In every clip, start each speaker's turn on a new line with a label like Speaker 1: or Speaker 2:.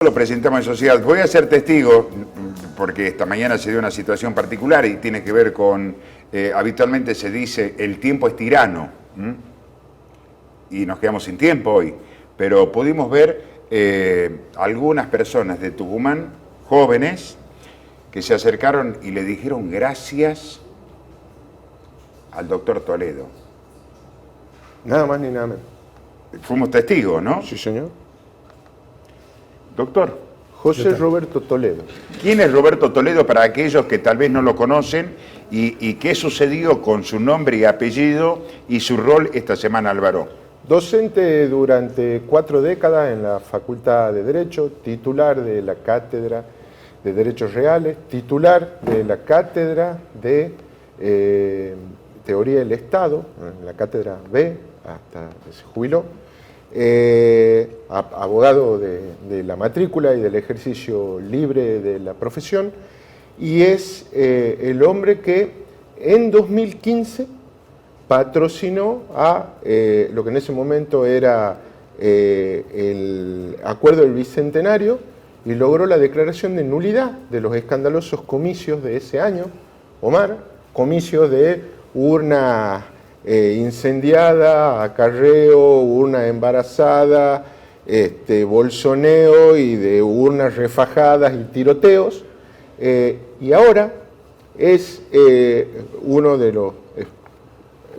Speaker 1: Lo presentamos en sociedad. Voy a ser testigo, porque esta mañana se dio una situación particular y tiene que ver con, habitualmente se dice, el tiempo es tirano, y nos quedamos sin tiempo hoy, pero pudimos ver algunas personas de Tucumán, jóvenes, que se acercaron y le dijeron gracias al doctor Toledo.
Speaker 2: Nada más ni nada menos.
Speaker 1: Fuimos testigos, ¿no?
Speaker 2: Sí, señor.
Speaker 1: Doctor.
Speaker 2: José Roberto Toledo.
Speaker 1: ¿Quién es Roberto Toledo para aquellos que tal vez no lo conocen? ¿Y qué sucedió con su nombre y apellido y su rol esta semana, Álvaro?
Speaker 2: Docente durante 4 décadas en la Facultad de Derecho, titular de la Cátedra de Derechos Reales, titular de la Cátedra de Teoría del Estado, en la Cátedra B, hasta que se jubiló, abogado de la matrícula y del ejercicio libre de la profesión, y es el hombre que en 2015 patrocinó a lo que en ese momento era el Acuerdo del Bicentenario y logró la declaración de nulidad de los escandalosos comicios de ese año, Omar, comicios de urna incendiada, acarreo, urna embarazada, bolsoneo y de urnas refajadas y tiroteos, y ahora es uno de los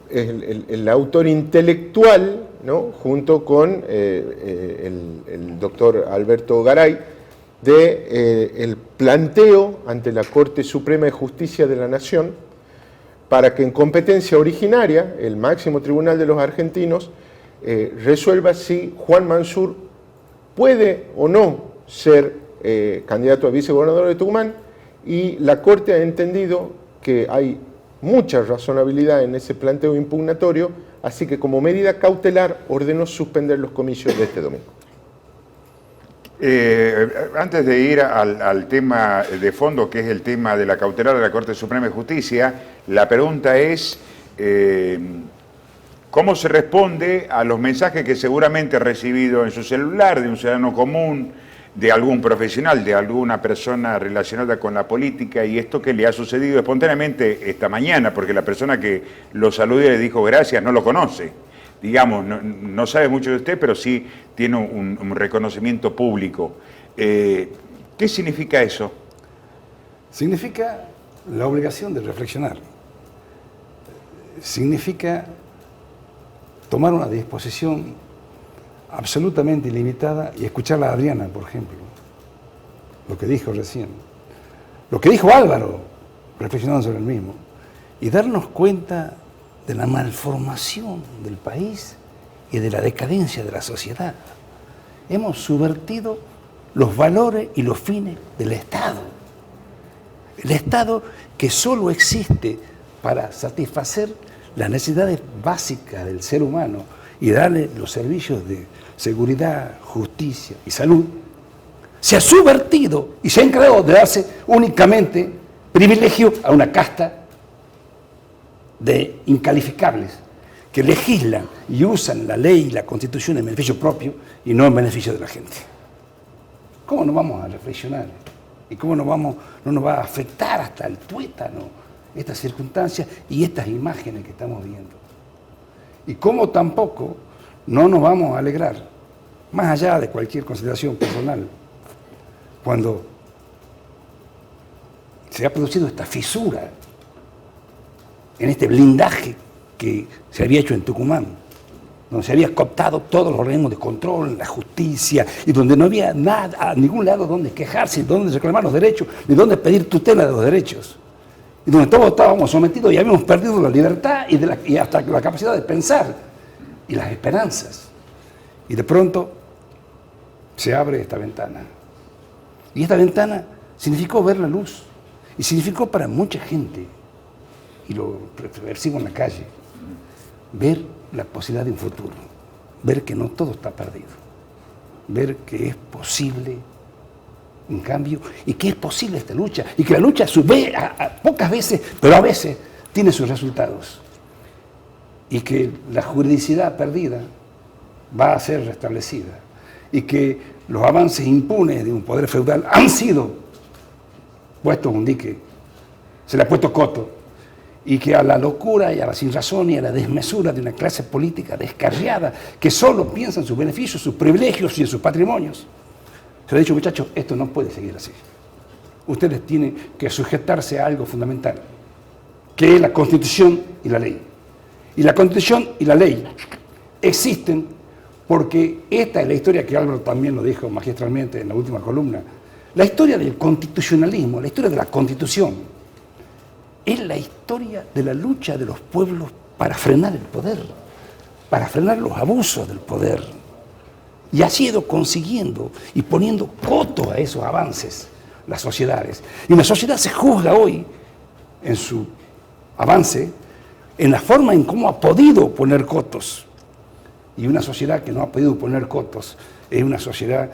Speaker 2: el autor intelectual, ¿no?, junto con el doctor Alberto Garay, el planteo ante la Corte Suprema de Justicia de la Nación para que en competencia originaria el máximo tribunal de los argentinos resuelva si Juan Mansur puede o no ser candidato a vicegobernador de Tucumán, y la Corte ha entendido que hay mucha razonabilidad en ese planteo impugnatorio, así que como medida cautelar ordenó suspender los comicios de este domingo.
Speaker 1: Antes de ir al tema de fondo, que es el tema de la cautelar de la Corte Suprema de Justicia, la pregunta es ¿cómo se responde a los mensajes que seguramente ha recibido en su celular de un ciudadano común, de algún profesional, de alguna persona relacionada con la política, y esto que le ha sucedido espontáneamente esta mañana, porque la persona que lo saludó y le dijo gracias no lo conoce? Digamos, no sabe mucho de usted, pero sí tiene un reconocimiento público. ¿Qué significa eso?
Speaker 3: Significa la obligación de reflexionar. Significa tomar una disposición absolutamente ilimitada y escuchar a Adriana, por ejemplo, lo que dijo recién, lo que dijo Álvaro, reflexionando sobre el mismo, y darnos cuenta de la malformación del país y de la decadencia de la sociedad. Hemos subvertido los valores y los fines del Estado. El Estado que solo existe para satisfacer las necesidades básicas del ser humano y darle los servicios de seguridad, justicia y salud, se ha subvertido y se ha encargado de darse únicamente privilegio a una casta de incalificables que legislan y usan la ley y la Constitución en beneficio propio y no en beneficio de la gente. ¿Cómo no vamos a reflexionar? ¿Y cómo no nos va a afectar hasta el tuétano estas circunstancias y estas imágenes que estamos viendo? Y cómo tampoco no nos vamos a alegrar, más allá de cualquier consideración personal, cuando se ha producido esta fisura en este blindaje que se había hecho en Tucumán, donde se había cooptado todos los organismos de control, la justicia, y donde no había nada, a ningún lado donde quejarse, donde reclamar los derechos, ni donde pedir tutela de los derechos, y donde todos estábamos sometidos y habíamos perdido la libertad y hasta la capacidad de pensar y las esperanzas. Y de pronto se abre esta ventana. Y esta ventana significó ver la luz, y significó para mucha gente, y lo percibo en la calle, ver la posibilidad de un futuro, ver que no todo está perdido, ver que es posible un cambio y que es posible esta lucha, y que la lucha sube pocas veces, pero a veces tiene sus resultados, y que la juridicidad perdida va a ser restablecida, y que los avances impunes de un poder feudal han sido puestos en un dique, se le ha puesto coto, y que a la locura y a la sinrazón y a la desmesura de una clase política descarriada que solo piensa en sus beneficios, sus privilegios y en sus patrimonios, se le ha dicho, muchachos, esto no puede seguir así. Ustedes tienen que sujetarse a algo fundamental, que es la Constitución y la ley. Y la Constitución y la ley existen porque esta es la historia que Álvaro también lo dijo magistralmente en la última columna. La historia del constitucionalismo, la historia de la Constitución, es la historia de la lucha de los pueblos para frenar el poder, para frenar los abusos del poder. Y ha sido consiguiendo y poniendo coto a esos avances las sociedades. Y una sociedad se juzga hoy en su avance, en la forma en cómo ha podido poner cotos. Y una sociedad que no ha podido poner cotos es una sociedad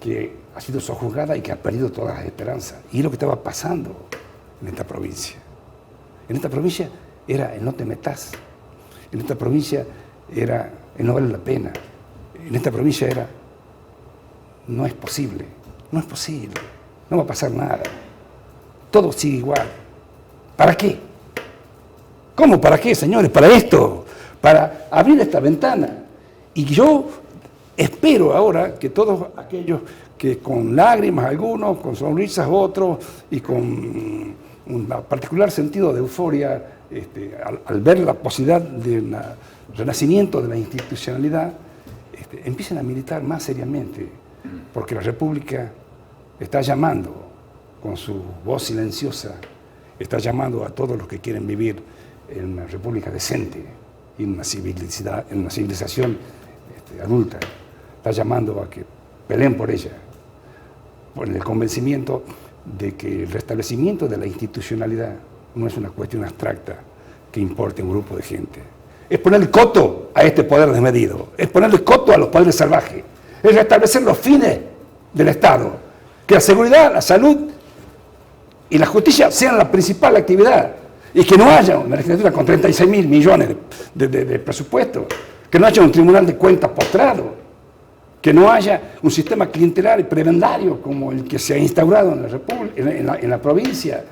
Speaker 3: que ha sido sojuzgada y que ha perdido todas las esperanzas. Y es lo que estaba pasando en esta provincia. En esta provincia era el no te metas. En esta provincia era el no vale la pena. En esta provincia era no es posible, no es posible, no va a pasar nada. Todo sigue igual. ¿Para qué? ¿Cómo para qué, señores? Para esto, para abrir esta ventana. Y yo espero ahora que todos aquellos que con lágrimas algunos, con sonrisas otros y con un particular sentido de euforia al ver la posibilidad de un renacimiento de la institucionalidad, empiecen a militar más seriamente, porque la República está llamando con su voz silenciosa, está llamando a todos los que quieren vivir en una república decente y en una civilización adulta, está llamando a que peleen por ella, por el convencimiento de que el restablecimiento de la institucionalidad no es una cuestión abstracta que importe a un grupo de gente. Es ponerle coto a este poder desmedido, es ponerle coto a los poderes salvajes, es restablecer los fines del Estado, que la seguridad, la salud y la justicia sean la principal actividad, y que no haya una legislatura con 36.000 millones de presupuesto, que no haya un tribunal de cuentas postrado, que no haya un sistema clientelar y prebendario como el que se ha instaurado en la provincia,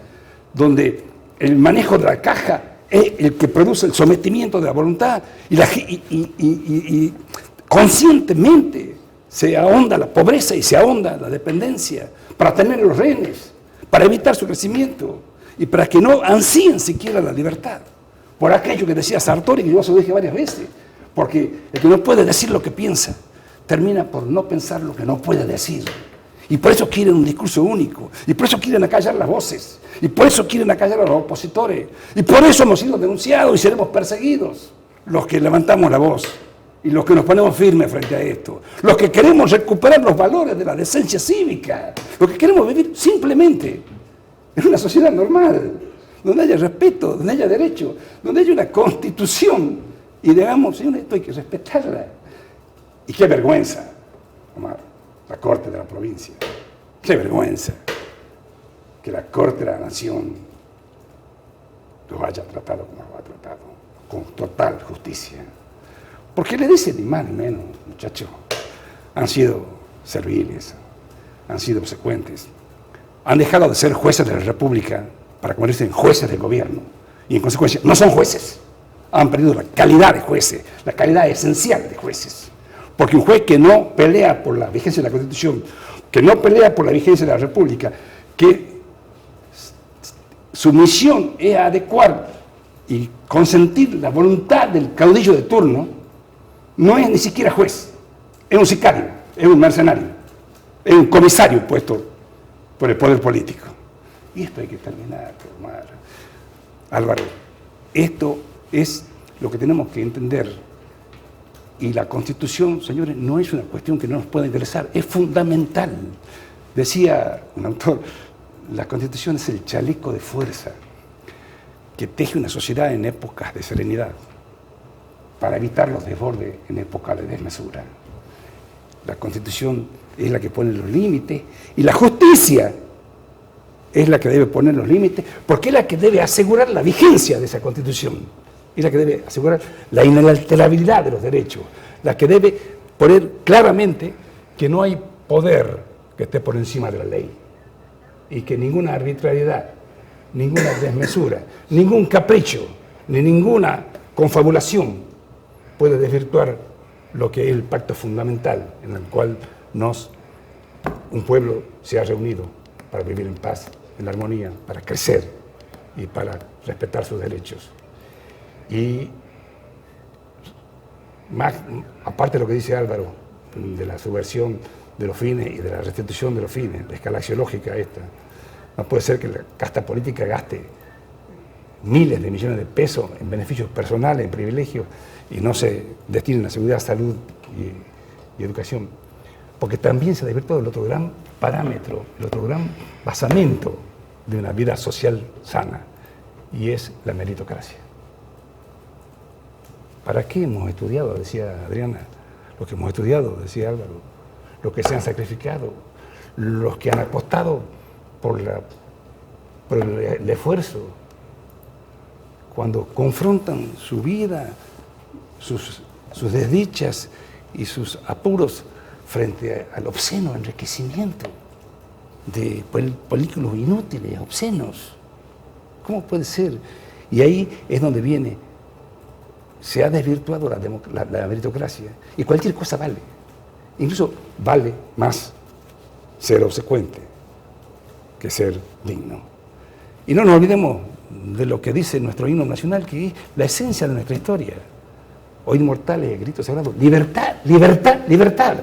Speaker 3: donde el manejo de la caja es el que produce el sometimiento de la voluntad y conscientemente se ahonda la pobreza y se ahonda la dependencia para tener los rehenes, para evitar su crecimiento y para que no ansíen siquiera la libertad. Por aquello que decía Sartori, que yo se lo dije varias veces, porque el que no puede decir lo que piensa termina por no pensar lo que no puede decir. Y por eso quieren un discurso único, y por eso quieren acallar las voces, y por eso quieren acallar a los opositores, y por eso hemos sido denunciados y seremos perseguidos, los que levantamos la voz y los que nos ponemos firmes frente a esto, los que queremos recuperar los valores de la decencia cívica, los que queremos vivir simplemente en una sociedad normal, donde haya respeto, donde haya derecho, donde haya una constitución, y digamos, señores, esto hay que respetarla. Y qué vergüenza, Omar, la Corte de la provincia, qué vergüenza que la Corte de la Nación los haya tratado como lo ha tratado, con total justicia. Porque le dicen ni más ni menos, muchachos, han sido serviles, han sido obsecuentes, han dejado de ser jueces de la República para convertirse en jueces del gobierno, y en consecuencia no son jueces, han perdido la calidad de jueces, la calidad esencial de jueces. Porque un juez que no pelea por la vigencia de la Constitución, que no pelea por la vigencia de la República, que su misión es adecuar y consentir la voluntad del caudillo de turno, no es ni siquiera juez, es un sicario, es un mercenario, es un comisario puesto por el poder político. Y esto hay que terminar, Omar. Álvaro, esto es lo que tenemos que entender. Y la Constitución, señores, no es una cuestión que no nos pueda interesar, es fundamental. Decía un autor, la Constitución es el chaleco de fuerza que teje una sociedad en épocas de serenidad para evitar los desbordes en épocas de desmesura. La Constitución es la que pone los límites y la justicia es la que debe poner los límites porque es la que debe asegurar la vigencia de esa Constitución. Es la que debe asegurar la inalterabilidad de los derechos, la que debe poner claramente que no hay poder que esté por encima de la ley y que ninguna arbitrariedad, ninguna desmesura, ningún capricho, ni ninguna confabulación puede desvirtuar lo que es el pacto fundamental en el cual un pueblo se ha reunido para vivir en paz, en armonía, para crecer y para respetar sus derechos. Y más, aparte de lo que dice Álvaro, de la subversión de los fines y de la restitución de los fines, la escala axiológica esta, no puede ser que la casta política gaste miles de millones de pesos en beneficios personales, en privilegios, y no se destinen a seguridad, salud y educación. Porque también se ha desvirtuado el otro gran parámetro, el otro gran basamento de una vida social sana, y es la meritocracia. ¿Para qué hemos estudiado? Decía Adriana. Los que hemos estudiado, decía Álvaro. Los que se han sacrificado. Los que han apostado por el esfuerzo. Cuando confrontan su vida, sus desdichas y sus apuros frente al obsceno enriquecimiento de polículos inútiles, obscenos. ¿Cómo puede ser? Y ahí es donde viene. Se ha desvirtuado la meritocracia y cualquier cosa vale. Incluso vale más ser obsecuente que ser digno. Y no nos olvidemos de lo que dice nuestro himno nacional, que es la esencia de nuestra historia. Hoy inmortales, gritos sagrados, libertad, libertad, libertad.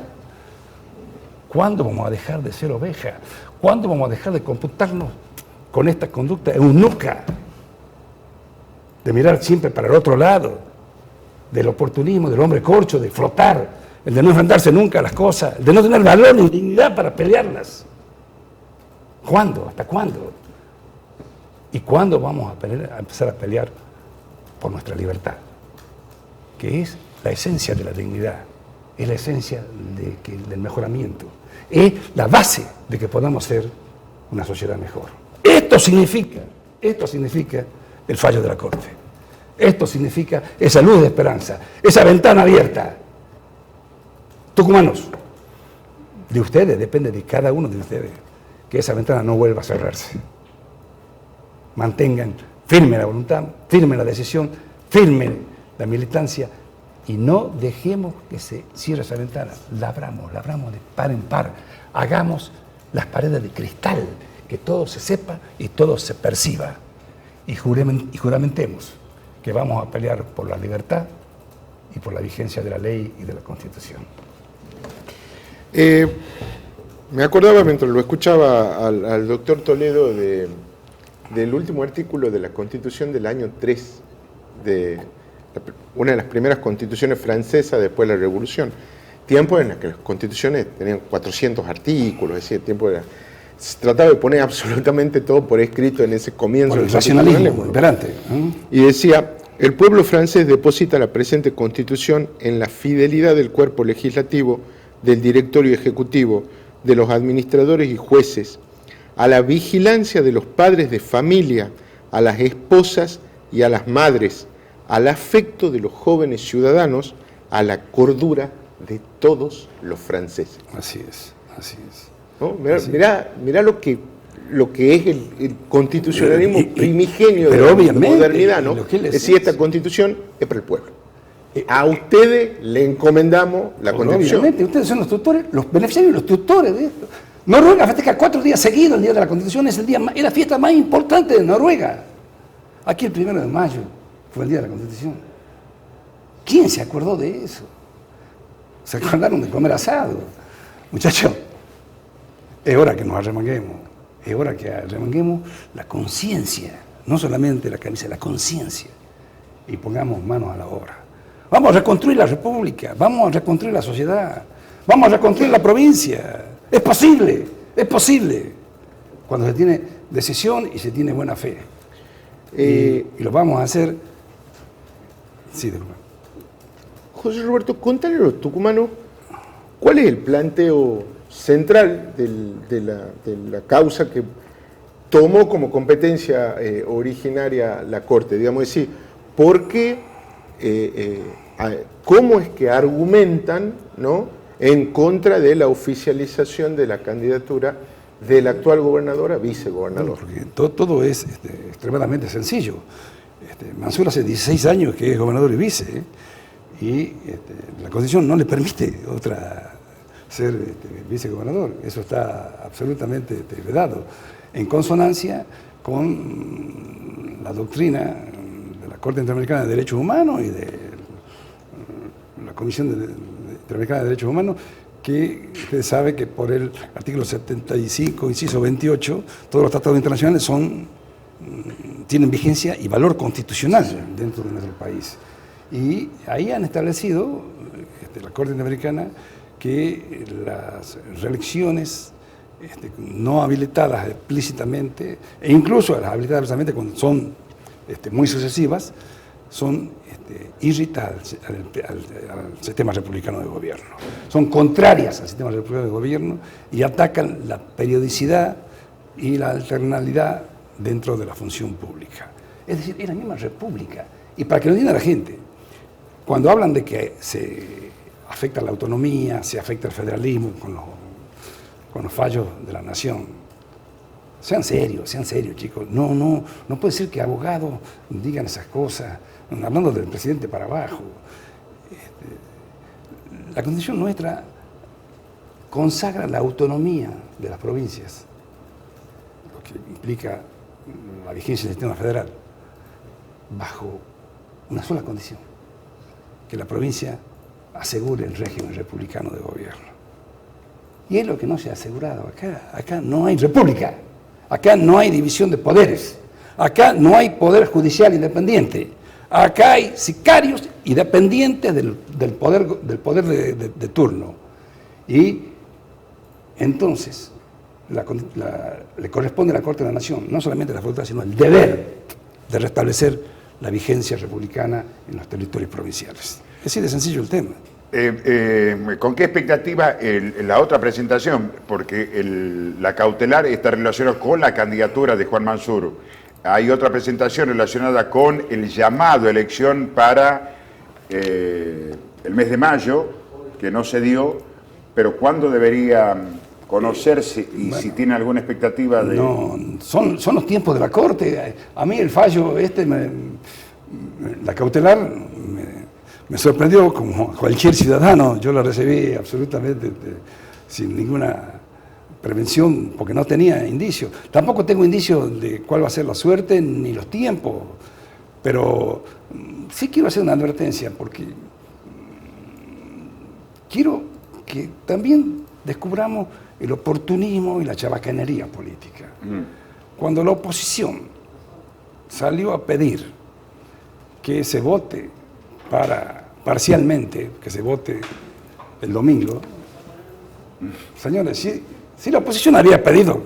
Speaker 3: ¿Cuándo vamos a dejar de ser ovejas? ¿Cuándo vamos a dejar de computarnos con esta conducta eunuca? De mirar siempre para el otro lado, del oportunismo, del hombre corcho, de flotar, el de no enfrentarse nunca a las cosas, el de no tener valor ni dignidad para pelearlas. ¿Cuándo? ¿Hasta cuándo? ¿Y cuándo vamos a empezar a pelear por nuestra libertad? Que es la esencia de la dignidad, es la esencia del mejoramiento, es la base de que podamos ser una sociedad mejor. Esto significa el fallo de la Corte. Esto significa esa luz de esperanza, esa ventana abierta. Tucumanos, de ustedes, depende de cada uno de ustedes, que esa ventana no vuelva a cerrarse. Mantengan firme la voluntad, firme la decisión, firme la militancia y no dejemos que se cierre esa ventana. La abramos de par en par. Hagamos las paredes de cristal, que todo se sepa y todo se perciba. Y juramentemos que vamos a pelear por la libertad y por la vigencia de la ley y de la Constitución.
Speaker 2: Me acordaba mientras lo escuchaba al doctor Toledo del último artículo de la Constitución del año 3, de una de las primeras constituciones francesas después de la Revolución. Tiempo en el que las constituciones tenían 400 artículos, es decir, se trataba de poner absolutamente todo por escrito en ese comienzo.
Speaker 3: Bueno, el racionalismo imperante.
Speaker 2: Y decía, el pueblo francés deposita la presente Constitución en la fidelidad del cuerpo legislativo, del directorio ejecutivo, de los administradores y jueces, a la vigilancia de los padres de familia, a las esposas y a las madres, al afecto de los jóvenes ciudadanos, a la cordura de todos los franceses.
Speaker 3: Así es, así es.
Speaker 2: ¿No? Mirá lo que es el constitucionalismo primigenio de la modernidad, ¿no? Es decir, esta constitución es para el pueblo. A ustedes le encomendamos la constitución.
Speaker 3: Obviamente, ustedes son los tutores, los beneficiarios, los tutores de esto. Noruega festeja 4 días seguidos el Día de la Constitución, es la fiesta más importante de Noruega. Aquí el 1 de mayo fue el Día de la Constitución. ¿Quién se acordó de eso? Se acordaron de comer asado. Muchachos, es hora que nos arremanguemos, es hora que arremanguemos la conciencia, no solamente la camisa, la conciencia, y pongamos manos a la obra. Vamos a reconstruir la República, vamos a reconstruir la sociedad, vamos a reconstruir la provincia. Es posible, cuando se tiene decisión y se tiene buena fe. Y lo vamos a hacer. Sí, de verdad.
Speaker 2: José Roberto, contale a los tucumanos cuál es el planteo central de la causa que tomó como competencia originaria la Corte. Digamos, decir, ¿por qué, cómo es que argumentan, ¿no?, en contra de la oficialización de la candidatura del actual gobernador a vicegobernador.
Speaker 3: Porque todo es extremadamente sencillo. Mansur hace 16 años que es gobernador y vice, y la Constitución no le permite ser vicegobernador. Eso está absolutamente vedado, en consonancia con la doctrina de la Corte Interamericana de Derechos Humanos y de la Comisión Interamericana de Derechos Humanos, que usted sabe que por el artículo 75, inciso 28, todos los tratados internacionales tienen vigencia y valor constitucional dentro de nuestro país. Y ahí han establecido, la Corte Interamericana, que las reelecciones no habilitadas explícitamente, e incluso las habilitadas explícitamente cuando son muy sucesivas, son irritantes al sistema republicano de gobierno. Son contrarias al sistema republicano de gobierno y atacan la periodicidad y la alternabilidad dentro de la función pública. Es decir, es la misma república. Y para que lo entienda la gente, cuando hablan de que se afecta la autonomía, se afecta el federalismo con los fallos de la nación, sean serios, chicos. No puede ser que abogados digan esas cosas, hablando del presidente para abajo. La Constitución nuestra consagra la autonomía de las provincias, lo que implica la vigencia del sistema federal, bajo una sola condición: que la provincia asegure el régimen republicano de gobierno. Y es lo que no se ha asegurado acá. Acá no hay república, acá no hay división de poderes, acá no hay poder judicial independiente, acá hay sicarios y dependientes del poder de turno. Y entonces le corresponde a la Corte de la Nación no solamente la facultad, sino el deber de restablecer la vigencia republicana en los territorios provinciales. Es así de sencillo el tema.
Speaker 1: ¿Con qué expectativa la otra presentación? Porque la cautelar está relacionada con la candidatura de Juan Mansur. Hay otra presentación relacionada con el llamado a elección para el mes de mayo, que no se dio, pero ¿cuándo debería conocerse y si tiene alguna expectativa de...?
Speaker 3: No, son los tiempos de la Corte. A mí el fallo la cautelar me sorprendió como cualquier ciudadano. Yo la recibí absolutamente sin ninguna prevención, porque no tenía indicios. Tampoco tengo indicios de cuál va a ser la suerte ni los tiempos, pero sí quiero hacer una advertencia, porque quiero que también descubramos el oportunismo y la chabacanería política. Cuando la oposición salió a pedir que se vote parcialmente, que se vote el domingo, señores, si la oposición había pedido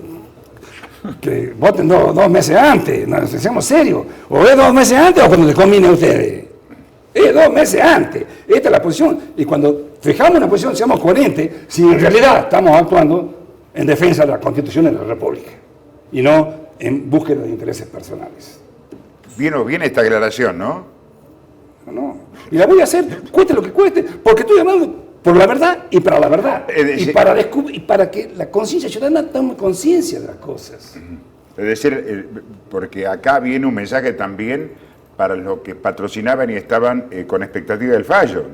Speaker 3: que voten dos meses antes, no, seamos serios, o es 2 meses antes o cuando les conviene a ustedes, es 2 meses antes. Esta es la posición, y cuando fijamos una posición seamos coherentes si en realidad estamos actuando en defensa de la Constitución de la República y no en búsqueda de intereses personales.
Speaker 1: Viene esta aclaración, ¿no?
Speaker 3: No, y la voy a hacer, cueste lo que cueste, porque estoy hablando por la verdad y para la verdad, y para que la conciencia ciudadana tome conciencia de las cosas.
Speaker 1: Es decir, porque acá viene un mensaje también para los que patrocinaban y estaban con expectativa del fallo.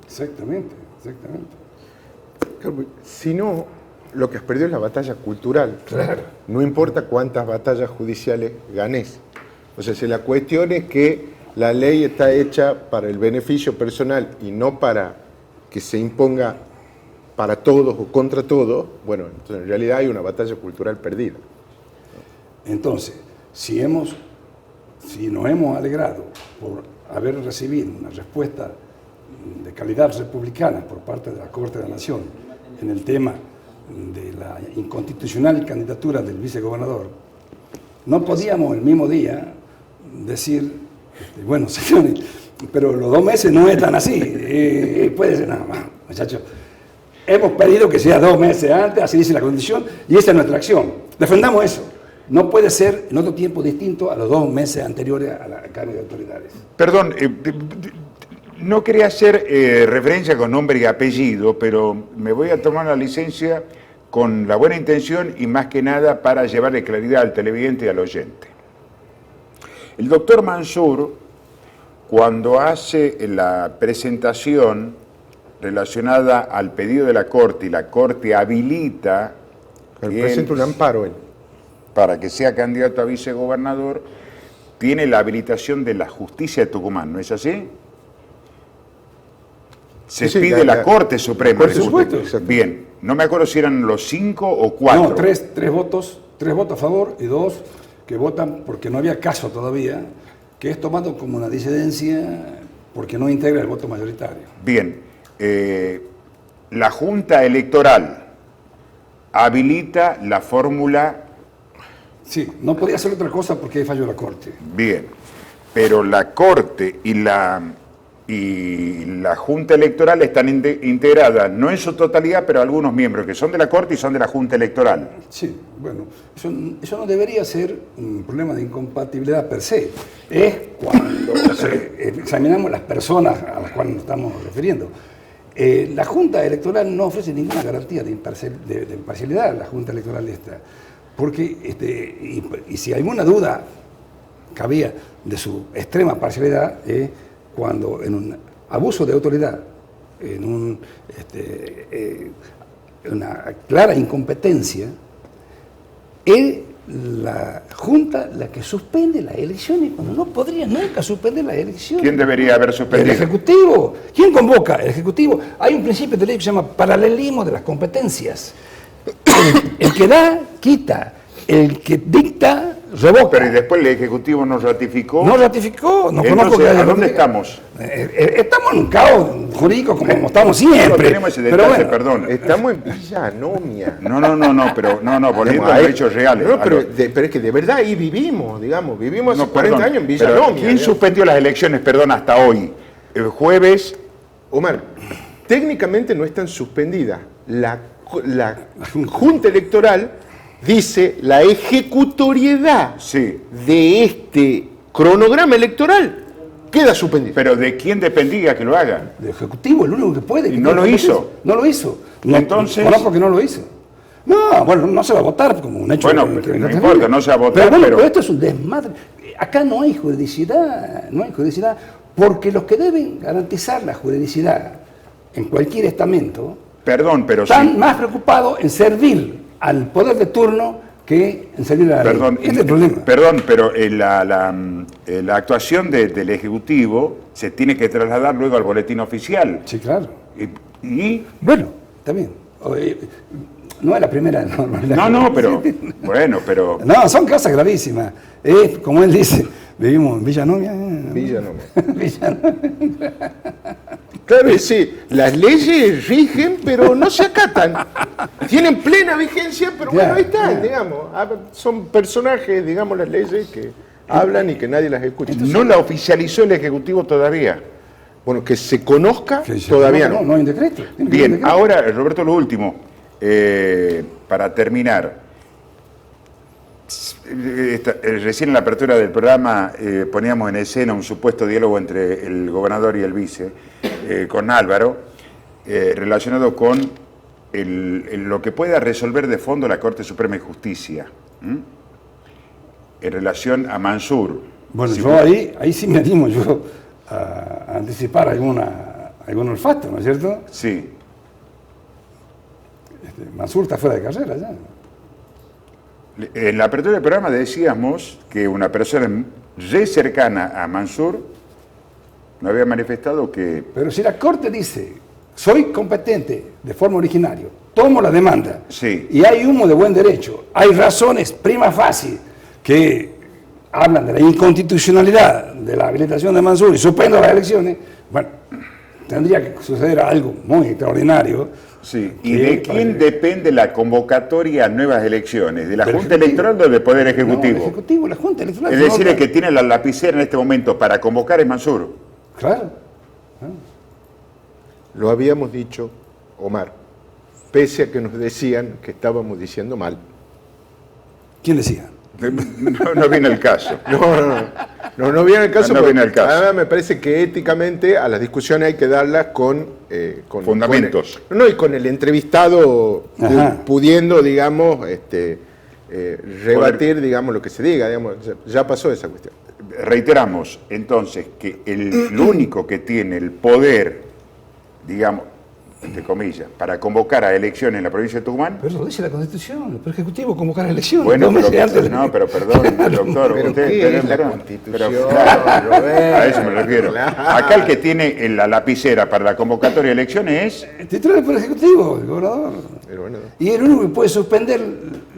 Speaker 3: Exactamente.
Speaker 2: Si no, lo que has perdido es la batalla cultural.
Speaker 3: Claro.
Speaker 2: No importa cuántas batallas judiciales ganes. O sea, si la cuestión es que la ley está hecha para el beneficio personal y no para que se imponga para todos o contra todos, bueno, entonces en realidad hay una batalla cultural perdida.
Speaker 3: Entonces, si nos hemos alegrado por haber recibido una respuesta de calidad republicana por parte de la Corte de la Nación en el tema de la inconstitucional candidatura del vicegobernador, no podíamos el mismo día decir, bueno, señores, pero los 2 meses no están así, puede ser nada más, muchachos. Hemos pedido que sea 2 meses antes, así dice la Constitución, y esa es nuestra acción. Defendamos eso. No puede ser en otro tiempo distinto a los 2 meses anteriores a la cambio de autoridades.
Speaker 1: Perdón, No quería hacer referencia con nombre y apellido, pero me voy a tomar la licencia con la buena intención y más que nada para llevarle claridad al televidente y al oyente. El doctor Mansur, cuando hace la presentación relacionada al pedido de la Corte y la Corte habilita
Speaker 2: Presenta un amparo él.
Speaker 1: para que sea candidato a vicegobernador, tiene la habilitación de la justicia de Tucumán, ¿no es así? Se
Speaker 2: Sí,
Speaker 1: pide la Corte Suprema.
Speaker 2: Por
Speaker 1: de
Speaker 2: supuesto,
Speaker 1: Justicia.
Speaker 2: exacto.
Speaker 1: Bien, no me acuerdo si eran los 5 o 4.
Speaker 3: No, tres votos a favor y 2 que votan porque no había caso todavía, que es tomado como una disidencia porque no integra el voto mayoritario.
Speaker 1: Bien, la Junta Electoral habilita la fórmula.
Speaker 3: Sí, no podía hacer otra cosa porque falló la Corte.
Speaker 1: Bien, pero la Corte y la Junta Electoral están integradas, no en su totalidad, pero algunos miembros que son de la Corte y son de la Junta Electoral.
Speaker 3: Sí, bueno, eso no debería ser un problema de incompatibilidad per se. Es cuando examinamos las personas a las cuales nos estamos refiriendo. La Junta Electoral no ofrece ninguna garantía de imparcialidad, la Junta Electoral esta. Porque, y si alguna duda cabía de su extrema parcialidad, cuando en un abuso de autoridad, en una clara incompetencia, es la Junta la que suspende las elecciones cuando no podría nunca suspender las elecciones.
Speaker 1: ¿Quién debería haber
Speaker 3: El
Speaker 1: suspendido?
Speaker 3: Ejecutivo. ¿Quién convoca? El Ejecutivo. Hay un principio de ley que se llama paralelismo de las competencias. El que da, quita. El que dicta, revoca.
Speaker 1: Pero y después el Ejecutivo nos ratificó.
Speaker 3: No ratificó, no
Speaker 1: Entonces,
Speaker 3: conozco que haya
Speaker 1: ¿a dónde
Speaker 3: ratificado.
Speaker 1: estamos?
Speaker 3: Estamos en un caos jurídico como estamos siempre.
Speaker 1: No tenemos ese
Speaker 3: Pero
Speaker 1: detalle,
Speaker 3: bueno,
Speaker 1: perdón.
Speaker 2: Estamos en Villa Anomia.
Speaker 1: No, volviendo a
Speaker 2: Ahí-
Speaker 1: los hechos reales.
Speaker 2: No, pero es que de verdad ahí vivimos, digamos, vivimos hace 40 años en Villa
Speaker 1: pero
Speaker 2: Anomia.
Speaker 1: ¿quién
Speaker 2: digamos.
Speaker 1: suspendió las elecciones, perdón, hasta hoy? El jueves,
Speaker 2: Omar, técnicamente no están suspendidas. La Junta Electoral dice la ejecutoriedad
Speaker 1: sí.
Speaker 2: de este cronograma electoral queda suspendida.
Speaker 1: Pero ¿de quién dependía que lo hagan?
Speaker 3: el Ejecutivo, el único que puede.
Speaker 1: Y
Speaker 3: que
Speaker 1: no
Speaker 3: tiene
Speaker 1: lo hizo.
Speaker 3: competencia. No lo hizo. No,
Speaker 1: Entonces-
Speaker 3: conozco que no lo hizo. No, bueno, no se va a votar como un hecho.
Speaker 1: Bueno, pero no importa, no se va a votar,
Speaker 3: Pero bueno,
Speaker 1: pero-
Speaker 3: esto es un desmadre. Acá no hay juridicidad, porque los que deben garantizar la juridicidad en cualquier estamento
Speaker 1: Perdón, pero
Speaker 3: están
Speaker 1: sí.
Speaker 3: más preocupados en servir al poder de turno que en servir a la
Speaker 1: Perdón,
Speaker 3: ley. Este es el problema.
Speaker 1: perdón, pero la actuación del Ejecutivo se tiene que trasladar luego al boletín oficial.
Speaker 3: Sí, claro.
Speaker 1: Y
Speaker 3: Bueno, está bien. No es la primera.
Speaker 1: no, pero bueno, pero
Speaker 3: No, son cosas gravísimas. Como él dice, vivimos en Villa Anomia.
Speaker 2: Villa Anomia.
Speaker 3: Villa Anomia.
Speaker 2: Claro, sí, las leyes rigen, pero no se acatan. Tienen plena vigencia, pero bueno, ahí están, digamos. Son personajes, digamos, las leyes que hablan y que nadie las escucha.
Speaker 1: no la oficializó el Ejecutivo todavía.
Speaker 2: Bueno, que se conozca,
Speaker 3: Que dice,
Speaker 2: todavía no.
Speaker 3: No hay un decreto. Tiene que haber un
Speaker 1: Bien,
Speaker 3: decreto.
Speaker 1: ahora, Roberto, lo último, para terminar. Recién en la apertura del programa poníamos en escena un supuesto diálogo entre el gobernador y el vice, con Álvaro, relacionado con lo que pueda resolver de fondo la Corte Suprema de Justicia, en relación a Mansur.
Speaker 3: Bueno,
Speaker 1: Si
Speaker 3: yo ahí sí me animo yo a anticipar algún olfato, ¿no es cierto?
Speaker 1: Sí.
Speaker 3: Mansur está fuera de carrera ya.
Speaker 1: En la apertura del programa decíamos que una persona re cercana a Mansur nos había manifestado que
Speaker 3: Pero si la Corte dice, soy competente de forma originaria, tomo la demanda,
Speaker 1: Sí.
Speaker 3: y hay humo de buen derecho, hay razones prima facie que hablan de la inconstitucionalidad de la habilitación de Mansur y suspendo las elecciones, bueno, tendría que suceder algo muy extraordinario.
Speaker 1: sí. ¿Y
Speaker 3: que
Speaker 1: de quién
Speaker 3: parece-
Speaker 1: depende la convocatoria a nuevas elecciones? ¿De la
Speaker 3: Del
Speaker 1: Junta
Speaker 3: Ejecutivo.
Speaker 1: Electoral o del Poder
Speaker 3: No,
Speaker 1: Ejecutivo?
Speaker 3: el Ejecutivo, la Junta Electoral.
Speaker 1: Es decir,
Speaker 3: no,
Speaker 1: el que tiene la lapicera en este momento para convocar es Mansur.
Speaker 3: Claro.
Speaker 2: Lo habíamos dicho, Omar, pese a que nos decían que estábamos diciendo mal.
Speaker 3: ¿Quién decía?
Speaker 1: No viene el caso.
Speaker 2: No. No viene al caso.
Speaker 1: No viene al caso.
Speaker 2: Además, me parece que éticamente a las discusiones hay que darlas con
Speaker 1: fundamentos.
Speaker 2: Y con el entrevistado pudiendo, digamos, rebatir, digamos, lo que se diga. Digamos, ya pasó esa cuestión.
Speaker 1: Reiteramos, entonces, que el único que tiene el poder, digamos, entre comillas, para convocar a elecciones en la provincia de Tucumán.
Speaker 3: Pero eso lo dice la Constitución, el Ejecutivo convocar a elecciones.
Speaker 1: Bueno, pero perdón, doctor.
Speaker 2: ¿Pero
Speaker 1: usted,
Speaker 2: qué es la
Speaker 1: perdón,
Speaker 2: Constitución,
Speaker 1: claro,
Speaker 2: Roberto?
Speaker 1: a eso me refiero.
Speaker 2: Claro.
Speaker 1: Acá el que tiene la lapicera para la convocatoria de elecciones es...
Speaker 3: Titular por el Ejecutivo, el gobernador.
Speaker 2: Pero bueno,
Speaker 3: Y el único que puede suspender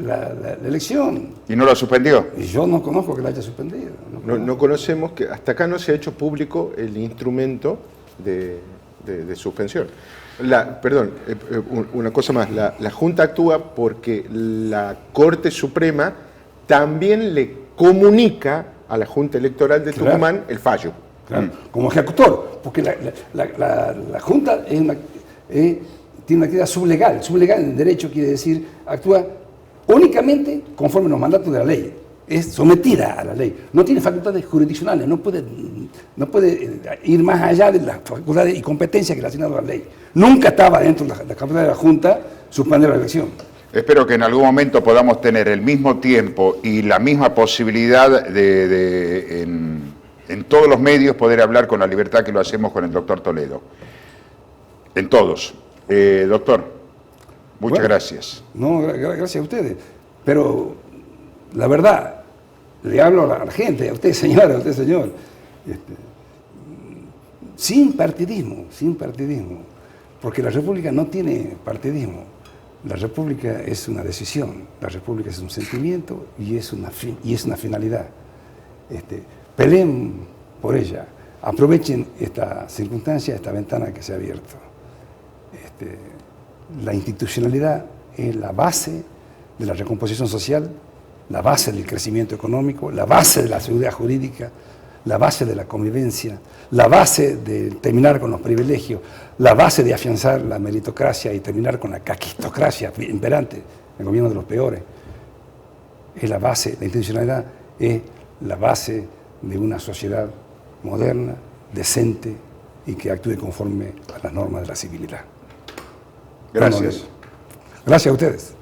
Speaker 3: la elección.
Speaker 1: ¿Y no lo suspendió?
Speaker 3: Y yo no conozco que la haya suspendido.
Speaker 2: no conocemos, que hasta acá no se ha hecho público el instrumento de suspensión. Perdón, una cosa más, la Junta actúa porque la Corte Suprema también le comunica a la Junta Electoral de Tucumán el fallo.
Speaker 3: Claro, como ejecutor, porque la Junta tiene una actividad sublegal. Sublegal en derecho quiere decir actúa únicamente conforme a los mandatos de la ley. Es sometida a la ley. No tiene facultades jurisdiccionales, no puede ir más allá de las facultades y competencias que le ha asignado la ley. Nunca estaba dentro de la capacidad de la Junta suspender la elección.
Speaker 1: Espero que en algún momento podamos tener el mismo tiempo y la misma posibilidad en todos los medios poder hablar con la libertad que lo hacemos con el doctor Toledo. En todos. Doctor, muchas gracias.
Speaker 3: No, gracias a ustedes. Pero la verdad, le hablo a la gente, a usted señora, a usted señor, sin partidismo, porque la República no tiene partidismo. La República es una decisión, la República es un sentimiento y es una finalidad. Peleen por ella, aprovechen esta circunstancia, esta ventana que se ha abierto. La institucionalidad es la base de la recomposición social, la base del crecimiento económico, la base de la seguridad jurídica, la base de la convivencia, la base de terminar con los privilegios, la base de afianzar la meritocracia y terminar con la caquistocracia imperante, el gobierno de los peores. Es la base, la institucionalidad es la base de una sociedad moderna, decente y que actúe conforme a las normas de la civilidad.
Speaker 1: Gracias.
Speaker 3: Gracias a ustedes.